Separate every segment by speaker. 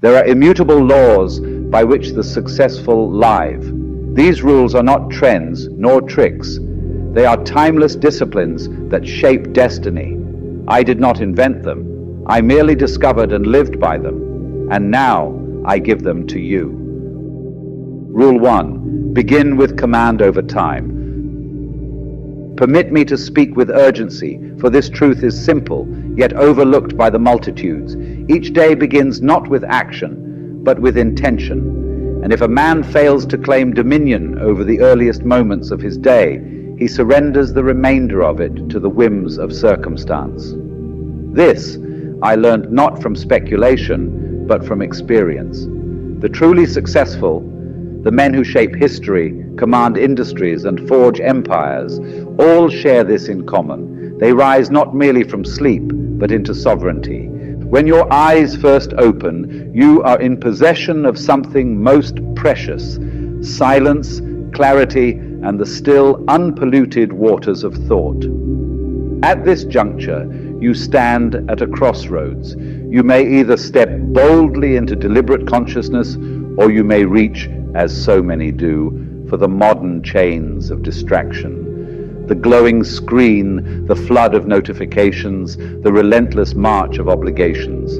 Speaker 1: There are immutable laws by which the successful live. These rules are not trends nor tricks. They are timeless disciplines that shape destiny. I did not invent them. I merely discovered and lived by them. And now I give them to you. Rule 1. Begin with command over time. Permit me to speak with urgency, for this truth is simple, yet overlooked by the multitudes. Each day begins not with action, but with intention. And if a man fails to claim dominion over the earliest moments of his day, he surrenders the remainder of it to the whims of circumstance. This I learned not from speculation, but from experience. The truly successful, the men who shape history, command industries, and forge empires, all share this in common. They rise not merely from sleep, but into sovereignty. When your eyes first open, you are in possession of something most precious: silence, clarity, and the still, unpolluted waters of thought. At this juncture, you stand at a crossroads. You may either step boldly into deliberate consciousness, or you may reach, as so many do, for the modern chains of distraction. The glowing screen, the flood of notifications, the relentless march of obligations.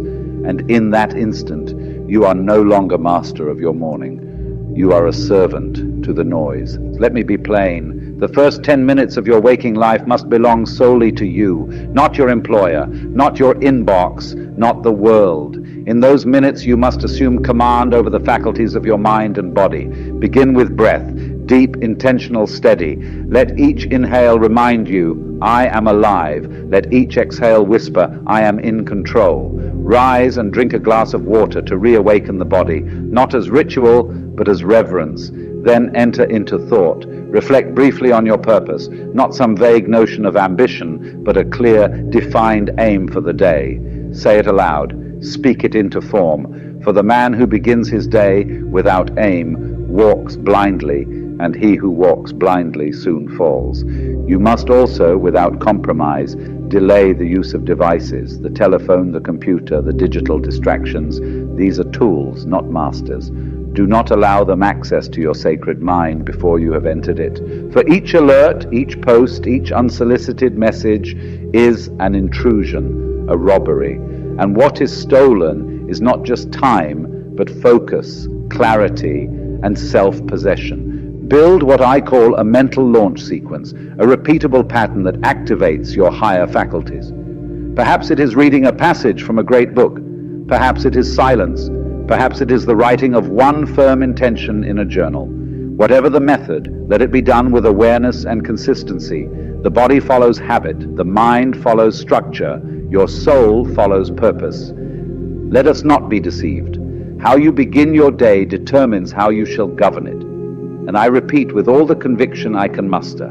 Speaker 1: And in that instant, you are no longer master of your morning. You are a servant to the noise. Let me be plain. The first 10 minutes of your waking life must belong solely to you, not your employer, not your inbox, not the world. In those minutes, you must assume command over the faculties of your mind and body. Begin with breath, deep, intentional, steady. Let each inhale remind you, I am alive. Let each exhale whisper, I am in control. Rise and drink a glass of water to reawaken the body, not as ritual, but as reverence. Then enter into thought. Reflect briefly on your purpose, not some vague notion of ambition, but a clear, defined aim for the day. Say it aloud. Speak it into form. For the man who begins his day without aim walks blindly, and he who walks blindly soon falls. You must also, without compromise, delay the use of devices, the telephone, the computer, the digital distractions. These are tools, not masters. Do not allow them access to your sacred mind before you have entered it. For each alert, each post, each unsolicited message is an intrusion, a robbery. And what is stolen is not just time, but focus, clarity, and self-possession. Build what I call a mental launch sequence, a repeatable pattern that activates your higher faculties. Perhaps it is reading a passage from a great book. Perhaps it is silence. Perhaps it is the writing of one firm intention in a journal. Whatever the method, let it be done with awareness and consistency. The body follows habit, the mind follows structure, your soul follows purpose. Let us not be deceived. How you begin your day determines how you shall govern it. And I repeat with all the conviction I can muster,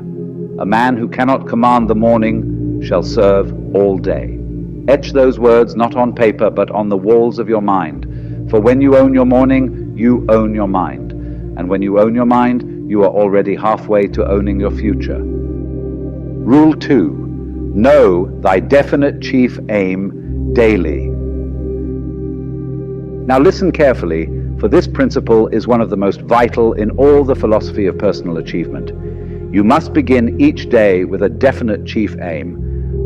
Speaker 1: a man who cannot command the morning shall serve all day. Etch those words not on paper but on the walls of your mind. For when you own your morning, you own your mind. And when you own your mind, you are already halfway to owning your future. Rule 2. Know thy definite chief aim daily. Now listen carefully, for this principle is one of the most vital in all the philosophy of personal achievement. You must begin each day with a definite chief aim,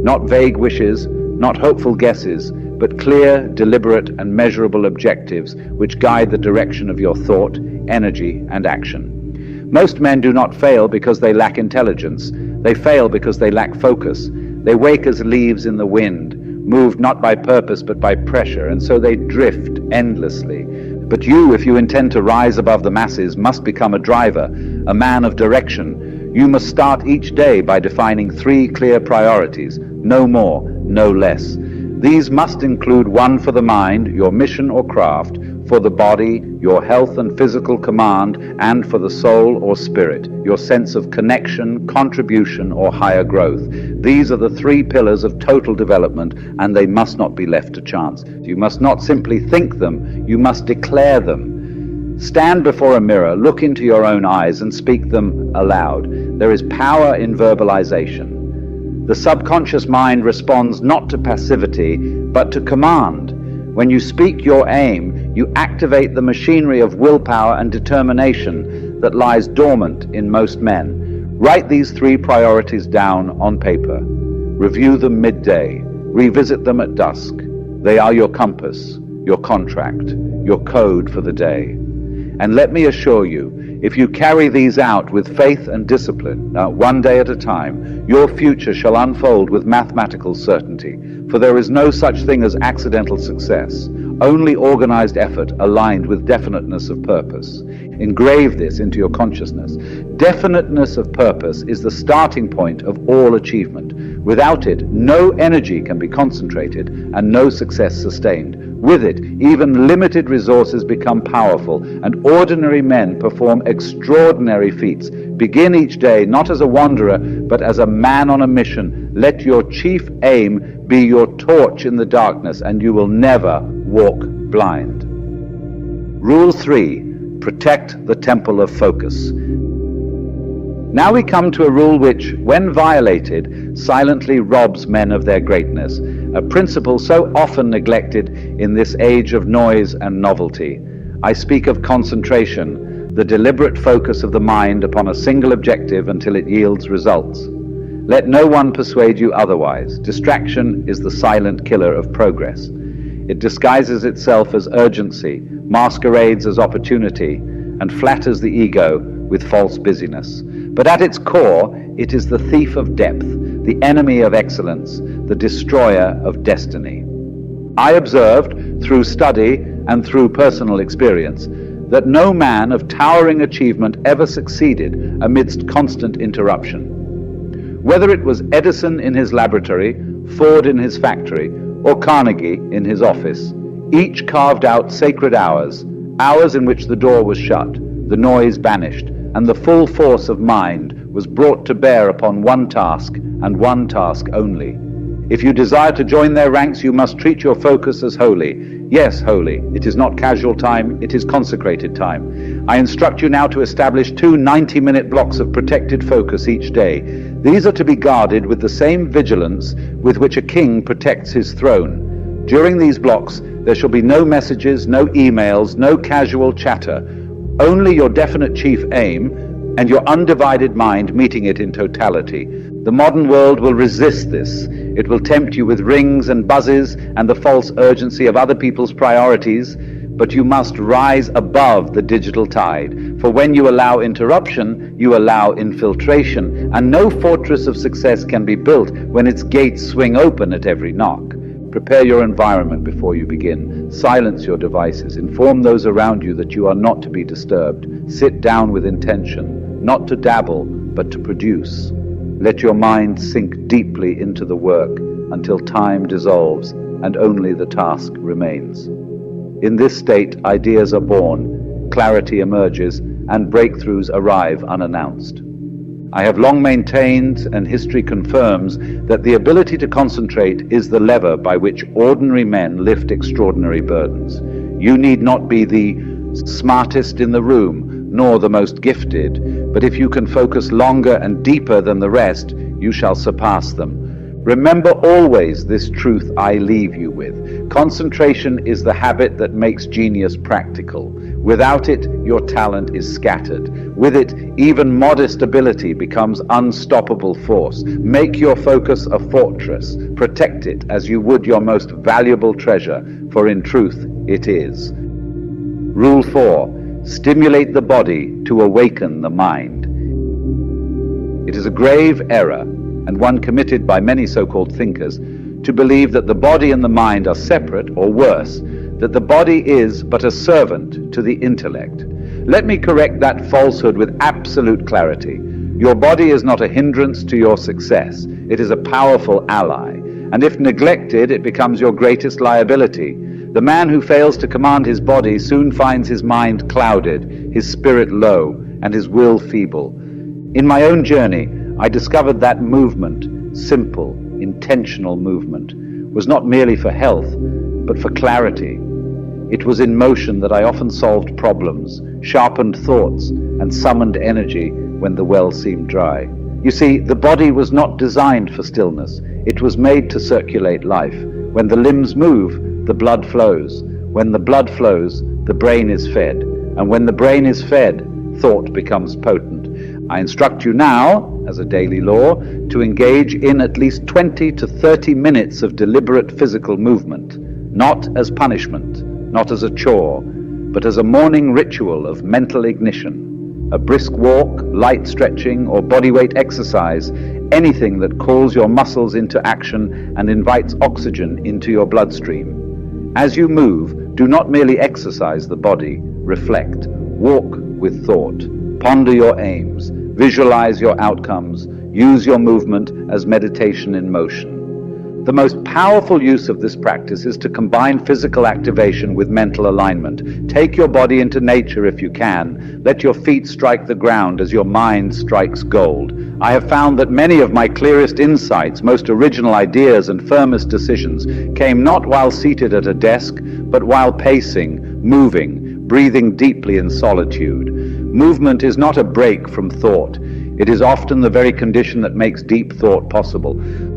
Speaker 1: not vague wishes, not hopeful guesses, but clear, deliberate, and measurable objectives which guide the direction of your thought, energy, and action. Most men do not fail because they lack intelligence. They fail because they lack focus. They wake as leaves in the wind, moved not by purpose but by pressure, and so they drift endlessly. But you, if you intend to rise above the masses, must become a driver, a man of direction. You must start each day by defining 3 clear priorities, no more, no less. These must include 1 for the mind, your mission or craft, for the body, your health and physical command, and for the soul or spirit, your sense of connection, contribution, or higher growth. These are the 3 pillars of total development, and they must not be left to chance. You must not simply think them, you must declare them. Stand before a mirror, look into your own eyes, and speak them aloud. There is power in verbalization. The subconscious mind responds not to passivity, but to command. When you speak your aim, you activate the machinery of willpower and determination that lies dormant in most men. Write these 3 priorities down on paper. Review them midday. Revisit them at dusk. They are your compass, your contract, your code for the day. And let me assure you, if you carry these out with faith and discipline, one day at a time, your future shall unfold with mathematical certainty. For there is no such thing as accidental success, only organized effort aligned with definiteness of purpose. Engrave this into your consciousness. Definiteness of purpose is the starting point of all achievement. Without it, no energy can be concentrated and no success sustained. With it, even limited resources become powerful, and ordinary men perform extraordinary feats. Begin each day not as a wanderer, but as a man on a mission. Let your chief aim be your torch in the darkness, and you will never walk blind. Rule 3. Protect the temple of focus. Now we come to a rule which, when violated, silently robs men of their greatness, a principle so often neglected in this age of noise and novelty. I speak of concentration, the deliberate focus of the mind upon a single objective until it yields results. Let no one persuade you otherwise. Distraction is the silent killer of progress. It disguises itself as urgency, masquerades as opportunity, and flatters the ego with false busyness. But at its core, it is the thief of depth, the enemy of excellence, the destroyer of destiny. I observed, through study and through personal experience, that no man of towering achievement ever succeeded amidst constant interruption. Whether it was Edison in his laboratory, Ford in his factory, or Carnegie in his office, each carved out sacred hours, hours in which the door was shut, the noise banished, and the full force of mind was brought to bear upon one task, and one task only. If you desire to join their ranks, you must treat your focus as holy. Yes, holy. It is not casual time, it is consecrated time. I instruct you now to establish 2 90-minute blocks of protected focus each day. These are to be guarded with the same vigilance with which a king protects his throne. During these blocks, there shall be no messages, no emails, no casual chatter. Only your definite chief aim and your undivided mind meeting it in totality. The modern world will resist this. It will tempt you with rings and buzzes and the false urgency of other people's priorities, but you must rise above the digital tide. For when you allow interruption, you allow infiltration, and no fortress of success can be built when its gates swing open at every knock. Prepare your environment before you begin. Silence your devices. Inform those around you that you are not to be disturbed. Sit down with intention, not to dabble, but to produce. Let your mind sink deeply into the work until time dissolves and only the task remains. In this state, ideas are born, clarity emerges, and breakthroughs arrive unannounced. I have long maintained, and history confirms, that the ability to concentrate is the lever by which ordinary men lift extraordinary burdens. You need not be the smartest in the room, nor the most gifted, but if you can focus longer and deeper than the rest, you shall surpass them. Remember always this truth I leave you with. Concentration is the habit that makes genius practical. Without it, your talent is scattered. With it, even modest ability becomes unstoppable force. Make your focus a fortress. Protect it as you would your most valuable treasure, for in truth it is. Rule 4. Stimulate the body to awaken the mind. It is a grave error, and one committed by many so-called thinkers, to believe that the body and the mind are separate, or worse, that the body is but a servant to the intellect. Let me correct that falsehood with absolute clarity. Your body is not a hindrance to your success. It is a powerful ally, and if neglected, it becomes your greatest liability. The man who fails to command his body soon finds his mind clouded, his spirit low, and his will feeble. In my own journey, I discovered that movement, simple, intentional movement, was not merely for health, but for clarity. It was in motion that I often solved problems, sharpened thoughts, and summoned energy when the well seemed dry. You see, the body was not designed for stillness. It was made to circulate life. When the limbs move, the blood flows. When the blood flows, the brain is fed. And when the brain is fed, thought becomes potent. I instruct you now, as a daily law, to engage in at least 20 to 30 minutes of deliberate physical movement, not as punishment, not as a chore, but as a morning ritual of mental ignition. A brisk walk, light stretching, or bodyweight exercise, anything that calls your muscles into action and invites oxygen into your bloodstream. As you move, do not merely exercise the body, reflect, walk with thought, ponder your aims, visualize your outcomes, use your movement as meditation in motion. The most powerful use of this practice is to combine physical activation with mental alignment. Take your body into nature if you can. Let your feet strike the ground as your mind strikes gold. I have found that many of my clearest insights, most original ideas, and firmest decisions came not while seated at a desk, but while pacing, moving, breathing deeply in solitude. Movement is not a break from thought. It is often the very condition that makes deep thought possible.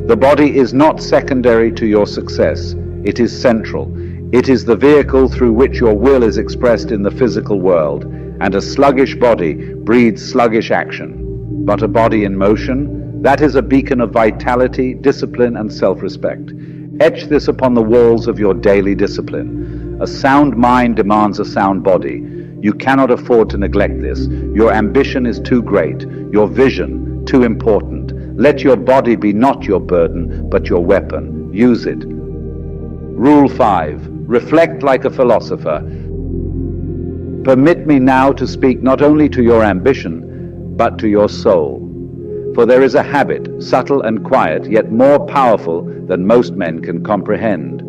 Speaker 1: The body is not secondary to your success. It is central. It is the vehicle through which your will is expressed in the physical world, and a sluggish body breeds sluggish action. But a body in motion, that is a beacon of vitality, discipline, and self-respect. Etch this upon the walls of your daily discipline. A sound mind demands a sound body. You cannot afford to neglect this. Your ambition is too great, your vision too important. Let your body be not your burden, but your weapon. Use it. Rule 5. Reflect like a philosopher. Permit me now to speak not only to your ambition, but to your soul. For there is a habit, subtle and quiet, yet more powerful than most men can comprehend.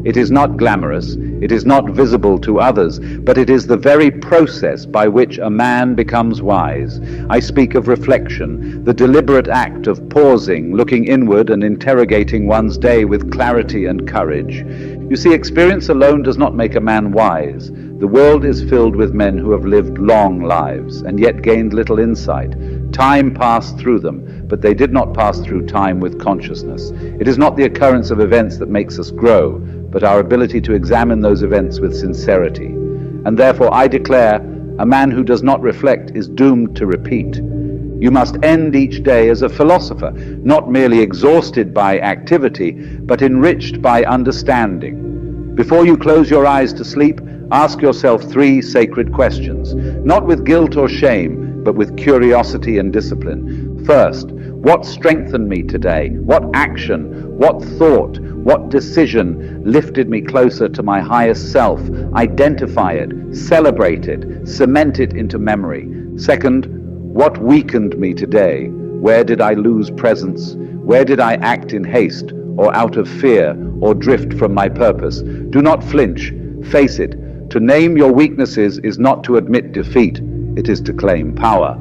Speaker 1: It is not glamorous, it is not visible to others, but it is the very process by which a man becomes wise. I speak of reflection, the deliberate act of pausing, looking inward, and interrogating one's day with clarity and courage. You see, experience alone does not make a man wise. The world is filled with men who have lived long lives and yet gained little insight. Time passed through them, but they did not pass through time with consciousness. It is not the occurrence of events that makes us grow, but our ability to examine those events with sincerity. And therefore I declare, a man who does not reflect is doomed to repeat. You must end each day as a philosopher, not merely exhausted by activity, but enriched by understanding. Before you close your eyes to sleep, ask yourself 3 sacred questions, not with guilt or shame, but with curiosity and discipline. First, what strengthened me today? What action, what thought, what decision lifted me closer to my highest self? Identify it, celebrate it, cement it into memory. Second, what weakened me today? Where did I lose presence? Where did I act in haste or out of fear or drift from my purpose? Do not flinch, face it. To name your weaknesses is not to admit defeat, it is to claim power.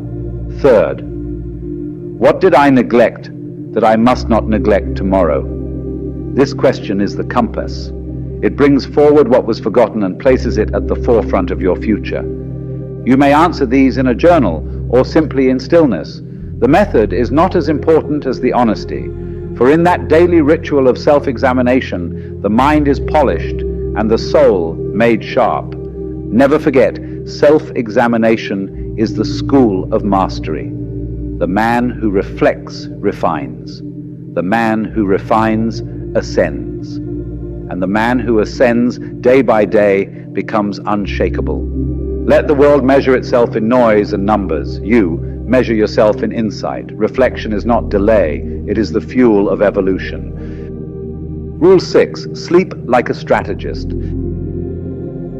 Speaker 1: Third, what did I neglect that I must not neglect tomorrow? This question is the compass. It brings forward what was forgotten and places it at the forefront of your future. You may answer these in a journal or simply in stillness. The method is not as important as the honesty, for in that daily ritual of self-examination, the mind is polished and the soul made sharp. Never forget, self-examination is the school of mastery. The man who reflects refines. The man who refines ascends. And the man who ascends day by day becomes unshakable. Let the world measure itself in noise and numbers. You measure yourself in insight. Reflection is not delay, it is the fuel of evolution. Rule 6, sleep like a strategist.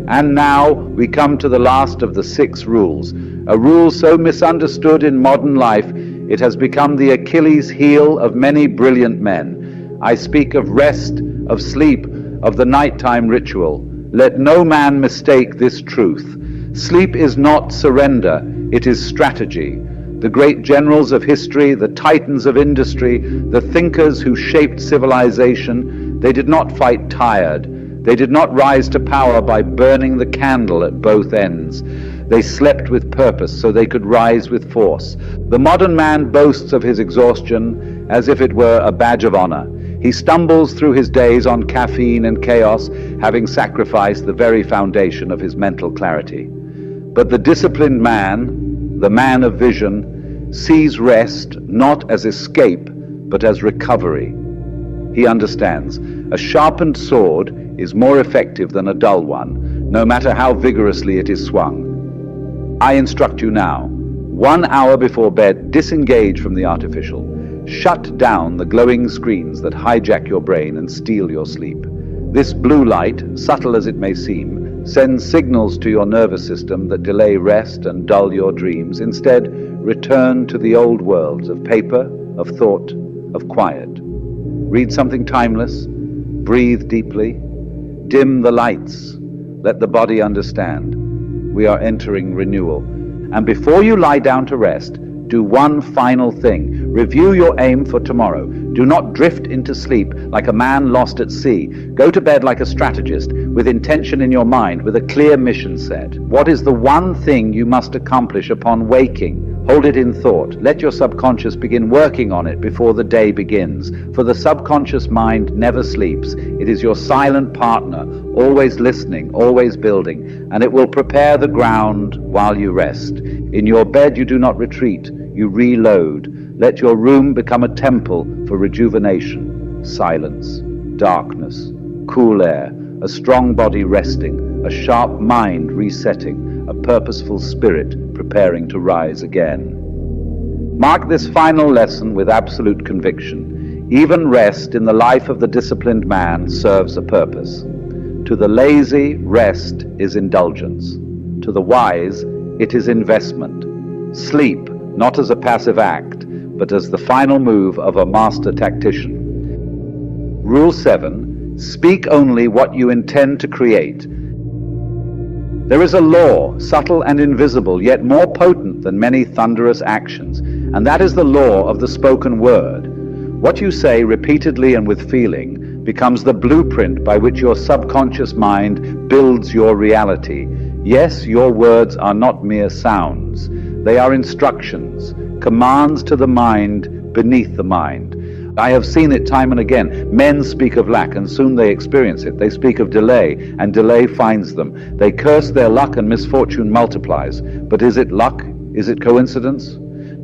Speaker 1: And now we come to the last of the 6 rules, a rule so misunderstood in modern life it has become the Achilles heel of many brilliant men. I speak of rest, of sleep, of the nighttime ritual. Let no man mistake this truth. Sleep is not surrender, it is strategy. The great generals of history, the titans of industry, the thinkers who shaped civilization, they did not fight tired. They did not rise to power by burning the candle at both ends. They slept with purpose so they could rise with force. The modern man boasts of his exhaustion as if it were a badge of honor. He stumbles through his days on caffeine and chaos, having sacrificed the very foundation of his mental clarity. But the disciplined man, the man of vision, sees rest not as escape, but as recovery. He understands a sharpened sword is more effective than a dull one, no matter how vigorously it is swung. I instruct you now, 1 hour before bed, disengage from the artificial. Shut down the glowing screens that hijack your brain and steal your sleep. This blue light, subtle as it may seem, sends signals to your nervous system that delay rest and dull your dreams. Instead, return to the old worlds of paper, of thought, of quiet. Read something timeless, breathe deeply, dim the lights, let the body understand. We are entering renewal. And before you lie down to rest, do one final thing. Review your aim for tomorrow. Do not drift into sleep like a man lost at sea. Go to bed like a strategist, with intention in your mind, with a clear mission set. What is the one thing you must accomplish upon waking? Hold it in thought. Let your subconscious begin working on it before the day begins. For the subconscious mind never sleeps. It is your silent partner, always listening, always building, and it will prepare the ground while you rest. In your bed you do not retreat, you reload. Let your room become a temple for rejuvenation, silence, darkness, cool air, a strong body resting, a sharp mind resetting, a purposeful spirit preparing to rise again. Mark this final lesson with absolute conviction. Even rest in the life of the disciplined man serves a purpose. To the lazy, rest is indulgence. To the wise, it is investment. Sleep, not as a passive act, but as the final move of a master tactician. Rule 7, speak only what you intend to create. There is a law, subtle and invisible, yet more potent than many thunderous actions, and that is the law of the spoken word. What you say repeatedly and with feeling becomes the blueprint by which your subconscious mind builds your reality. Yes, your words are not mere sounds. They are instructions, commands to the mind beneath the mind. I have seen it time and again. Men speak of lack, and soon they experience it. They speak of delay, and delay finds them. They curse their luck, and misfortune multiplies. But is it luck? Is it coincidence?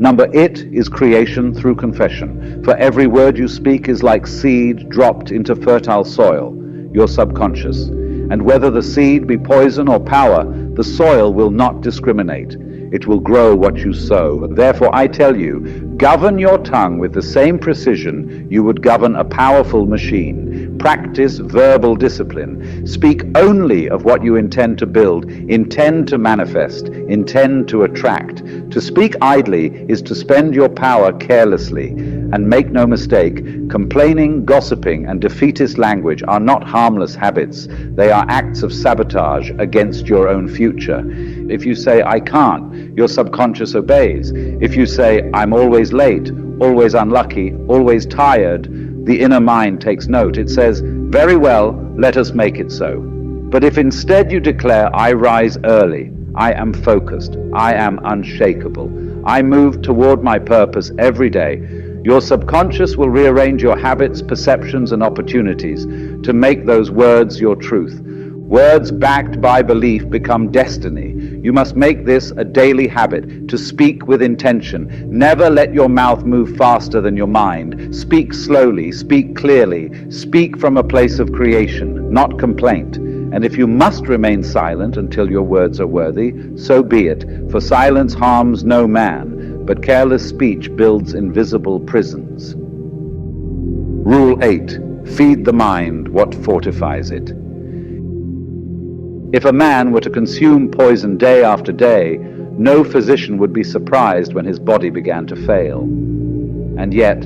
Speaker 1: It is creation through confession. For every word you speak is like seed dropped into fertile soil, your subconscious. And whether the seed be poison or power, the soil will not discriminate. It will grow what you sow. Therefore, I tell you, govern your tongue with the same precision you would govern a powerful machine. Practice verbal discipline. Speak only of what you intend to build, intend to manifest, intend to attract. To speak idly is to spend your power carelessly. And make no mistake, complaining, gossiping, and defeatist language are not harmless habits. They are acts of sabotage against your own future. If you say, I can't, your subconscious obeys. If you say, I'm always late, always unlucky, always tired, the inner mind takes note. It says, very well, let us make it so. But if instead you declare, I rise early, I am focused, I am unshakable, I move toward my purpose every day, your subconscious will rearrange your habits, perceptions, and opportunities to make those words your truth. Words backed by belief become destiny. You must make this a daily habit, to speak with intention. Never let your mouth move faster than your mind. Speak slowly, speak clearly, speak from a place of creation, not complaint. And if you must remain silent until your words are worthy, so be it, for silence harms no man, but careless speech builds invisible prisons. Rule 8. Feed the mind what fortifies it. If a man were to consume poison day after day, no physician would be surprised when his body began to fail. And yet,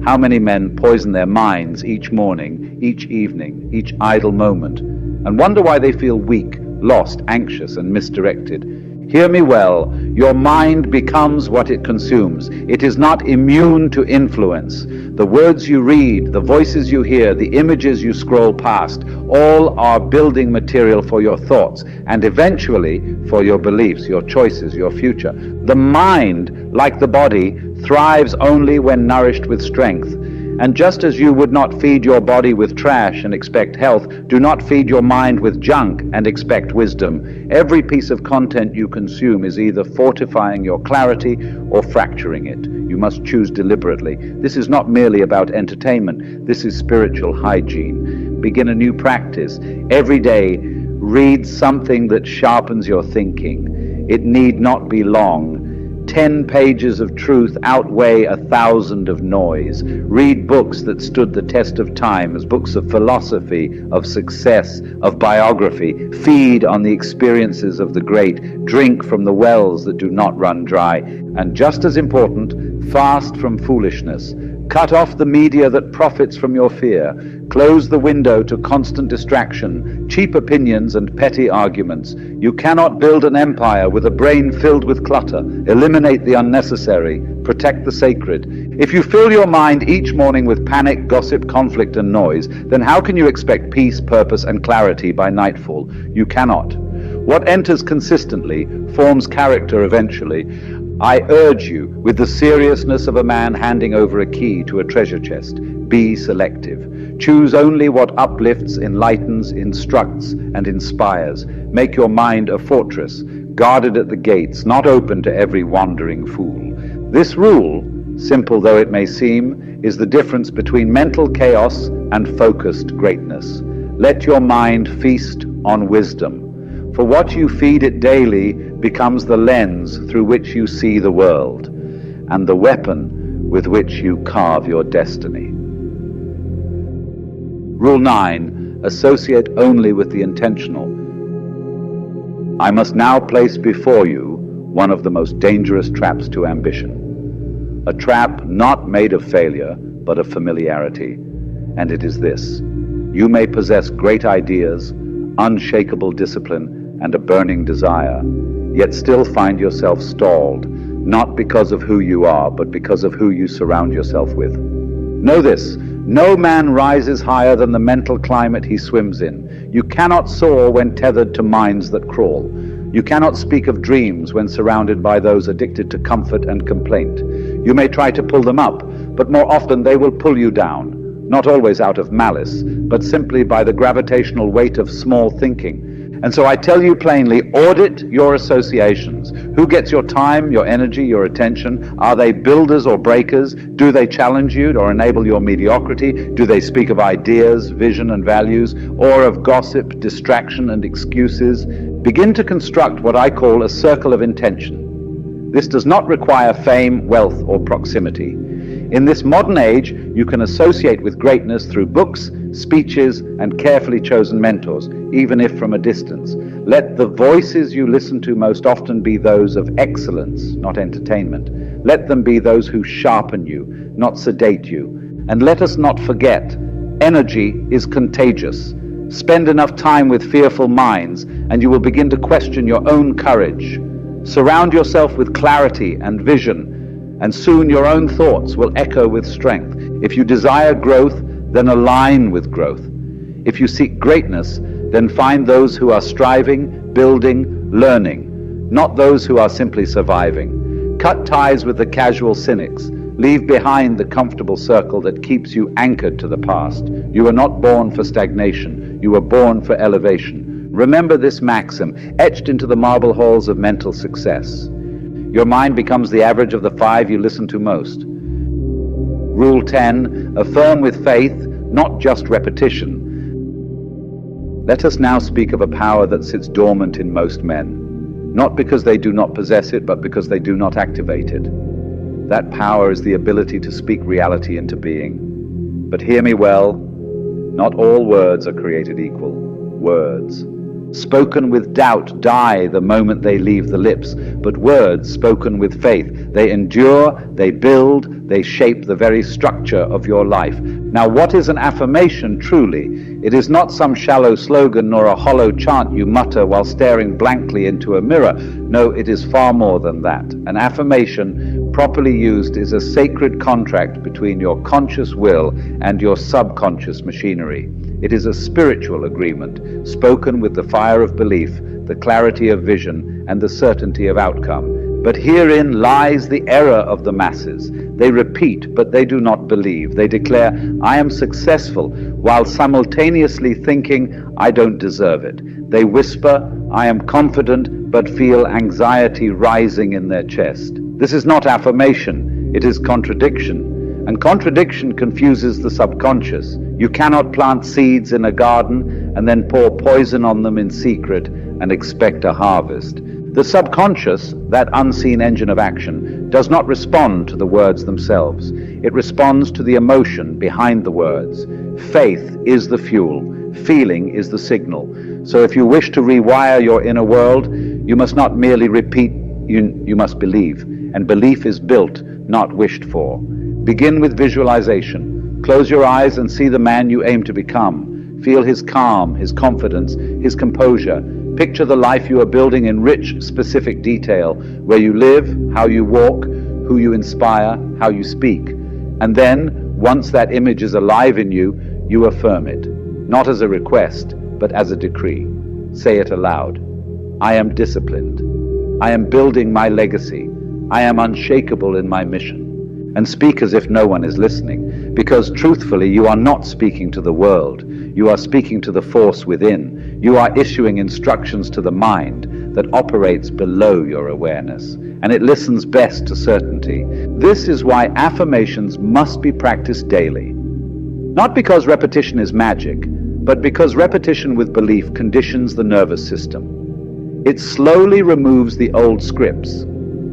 Speaker 1: how many men poison their minds each morning, each evening, each idle moment, and wonder why they feel weak, lost, anxious, and misdirected? Hear me well, your mind becomes what it consumes. It is not immune to influence. The words you read, the voices you hear, the images you scroll past, all are building material for your thoughts and eventually for your beliefs, your choices, your future. The mind, like the body, thrives only when nourished with strength. And just as you would not feed your body with trash and expect health, do not feed your mind with junk and expect wisdom. Every piece of content you consume is either fortifying your clarity or fracturing it. You must choose deliberately. This is not merely about entertainment. This is spiritual hygiene. Begin a new practice. Every day, read something that sharpens your thinking. It need not be long. 10 pages of truth outweigh 1,000 of noise. Read books that stood the test of time, as books of philosophy, of success, of biography. Feed on the experiences of the great. Drink from the wells that do not run dry. And just as important, fast from foolishness. Cut off the media that profits from your fear. Close the window to constant distraction, cheap opinions and petty arguments. You cannot build an empire with a brain filled with clutter. Eliminate the unnecessary. Protect the sacred. If you fill your mind each morning with panic, gossip, conflict, and noise, then how can you expect peace, purpose, and clarity by nightfall? You cannot. What enters consistently forms character eventually. I urge you, with the seriousness of a man handing over a key to a treasure chest, be selective. Choose only what uplifts, enlightens, instructs, and inspires. Make your mind a fortress, guarded at the gates, not open to every wandering fool. This rule, simple though it may seem, is the difference between mental chaos and focused greatness. Let your mind feast on wisdom. For what you feed it daily becomes the lens through which you see the world, and the weapon with which you carve your destiny. Rule 9. Associate only with the intentional. I must now place before you one of the most dangerous traps to ambition. A trap not made of failure, but of familiarity. And it is this: you may possess great ideas, unshakable discipline, and a burning desire, yet still find yourself stalled, not because of who you are, but because of who you surround yourself with. Know this: no man rises higher than the mental climate he swims in. You cannot soar when tethered to minds that crawl. You cannot speak of dreams when surrounded by those addicted to comfort and complaint. You may try to pull them up, but more often they will pull you down, not always out of malice, but simply by the gravitational weight of small thinking. And so I tell you plainly, audit your associations. Who gets your time, your energy, your attention? Are they builders or breakers? Do they challenge you or enable your mediocrity? Do they speak of ideas, vision, and values, or of gossip, distraction, and excuses? Begin to construct what I call a circle of intention. This does not require fame, wealth, or proximity. In this modern age, you can associate with greatness through books, speeches, and carefully chosen mentors, even if from a distance. Let the voices you listen to most often be those of excellence, not entertainment. Let them be those who sharpen you, not sedate you. And let us not forget, energy is contagious. Spend enough time with fearful minds, and you will begin to question your own courage. Surround yourself with clarity and vision, and soon your own thoughts will echo with strength. If you desire growth, then align with growth. If you seek greatness, then find those who are striving, building, learning, not those who are simply surviving. Cut ties with the casual cynics. Leave behind the comfortable circle that keeps you anchored to the past. You were not born for stagnation. You were born for elevation. Remember this maxim, etched into the marble halls of mental success. Your mind becomes the average of the 5 you listen to most. Rule 10, affirm with faith, not just repetition. Let us now speak of a power that sits dormant in most men, not because they do not possess it, but because they do not activate it. That power is the ability to speak reality into being. But hear me well, not all words are created equal. Words spoken with doubt die the moment they leave the lips, but words spoken with faith, they endure, they build, they shape the very structure of your life. Now, what is an affirmation truly? It is not some shallow slogan nor a hollow chant you mutter while staring blankly into a mirror. No, it is far more than that. An affirmation, properly used, is a sacred contract between your conscious will and your subconscious machinery. It is a spiritual agreement, spoken with the fire of belief, the clarity of vision, and the certainty of outcome. But herein lies the error of the masses. They repeat, but they do not believe. They declare, I am successful, while simultaneously thinking, I don't deserve it. They whisper, I am confident, but feel anxiety rising in their chest. This is not affirmation, it is contradiction. And contradiction confuses the subconscious. You cannot plant seeds in a garden and then pour poison on them in secret and expect a harvest. The subconscious, that unseen engine of action, does not respond to the words themselves. It responds to the emotion behind the words. Faith is the fuel. Feeling is the signal. So if you wish to rewire your inner world, you must not merely repeat, you must believe. And belief is built, not wished for. Begin with visualization. Close your eyes and see the man you aim to become. Feel his calm, his confidence, his composure. Picture the life you are building in rich, specific detail, where you live, how you walk, who you inspire, how you speak. And then, once that image is alive in you, you affirm it, not as a request, but as a decree. Say it aloud. I am disciplined. I am building my legacy. I am unshakable in my mission. And speak as if no one is listening, because truthfully you are not speaking to the world. You are speaking to the force within. You are issuing instructions to the mind that operates below your awareness, and it listens best to certainty. This is why affirmations must be practiced daily. Not because repetition is magic, but because repetition with belief conditions the nervous system. It slowly removes the old scripts,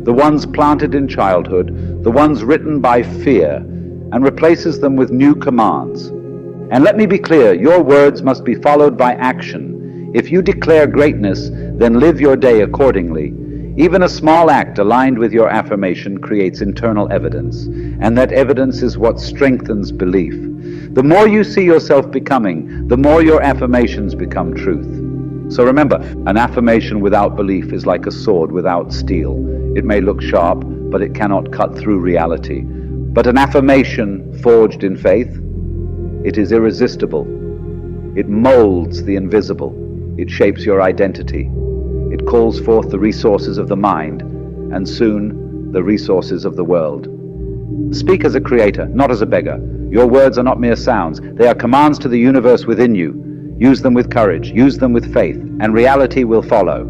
Speaker 1: the ones planted in childhood, the ones written by fear, and replaces them with new commands. And let me be clear, your words must be followed by action. If you declare greatness, then live your day accordingly. Even a small act aligned with your affirmation creates internal evidence, and that evidence is what strengthens belief. The more you see yourself becoming, the more your affirmations become truth. So remember, an affirmation without belief is like a sword without steel. It may look sharp, but it cannot cut through reality. But an affirmation forged in faith, it is irresistible. It molds the invisible. It shapes your identity. It calls forth the resources of the mind, and soon the resources of the world. Speak as a creator, not as a beggar. Your words are not mere sounds. They are commands to the universe within you. Use them with courage, use them with faith, and reality will follow.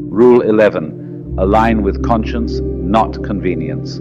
Speaker 1: Rule 11. Align with conscience, not convenience.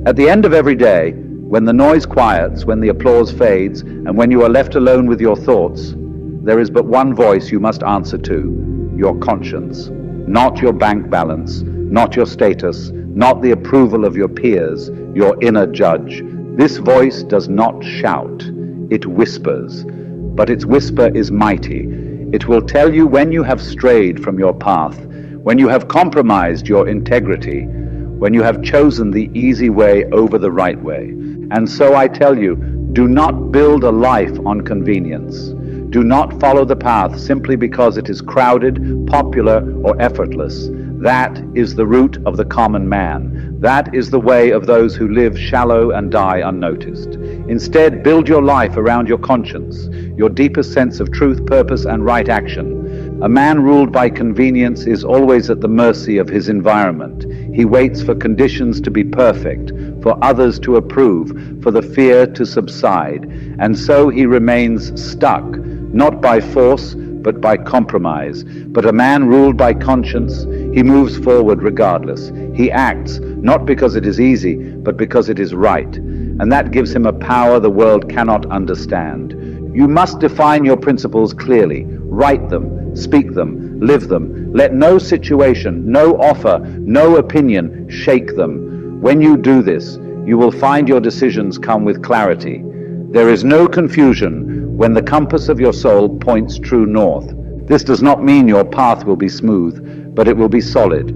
Speaker 1: At the end of every day, when the noise quiets, when the applause fades, and when you are left alone with your thoughts, there is but one voice you must answer to, your conscience. Not your bank balance, not your status, not the approval of your peers, your inner judge. This voice does not shout. It whispers, but its whisper is mighty. It will tell you when you have strayed from your path, when you have compromised your integrity, when you have chosen the easy way over the right way. And so I tell you, do not build a life on convenience. Do not follow the path simply because it is crowded, popular, or effortless. That is the route of the common man. That is the way of those who live shallow and die unnoticed. Instead, build your life around your conscience, your deepest sense of truth, purpose, and right action. A man ruled by convenience is always at the mercy of his environment. He waits for conditions to be perfect, for others to approve, for the fear to subside. And so he remains stuck, not by force, but by compromise. But a man ruled by conscience, he moves forward regardless. He acts, not because it is easy, but because it is right. And that gives him a power the world cannot understand. You must define your principles clearly. Write them, speak them, live them. Let no situation, no offer, no opinion shake them. When you do this, you will find your decisions come with clarity. There is no confusion when the compass of your soul points true north. This does not mean your path will be smooth, but it will be solid.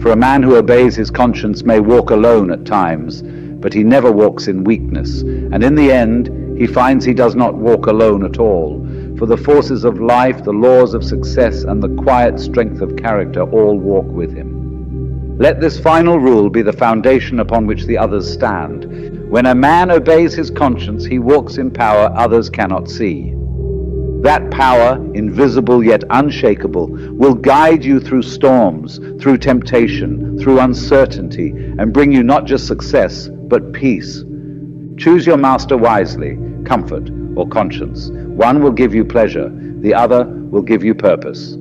Speaker 1: For a man who obeys his conscience may walk alone at times, but he never walks in weakness. And in the end, he finds he does not walk alone at all. For the forces of life, the laws of success, and the quiet strength of character all walk with him. Let this final rule be the foundation upon which the others stand. When a man obeys his conscience, he walks in power others cannot see. That power, invisible yet unshakable, will guide you through storms, through temptation, through uncertainty, and bring you not just success, but peace. Choose your master wisely, comfort or conscience. One will give you pleasure, the other will give you purpose.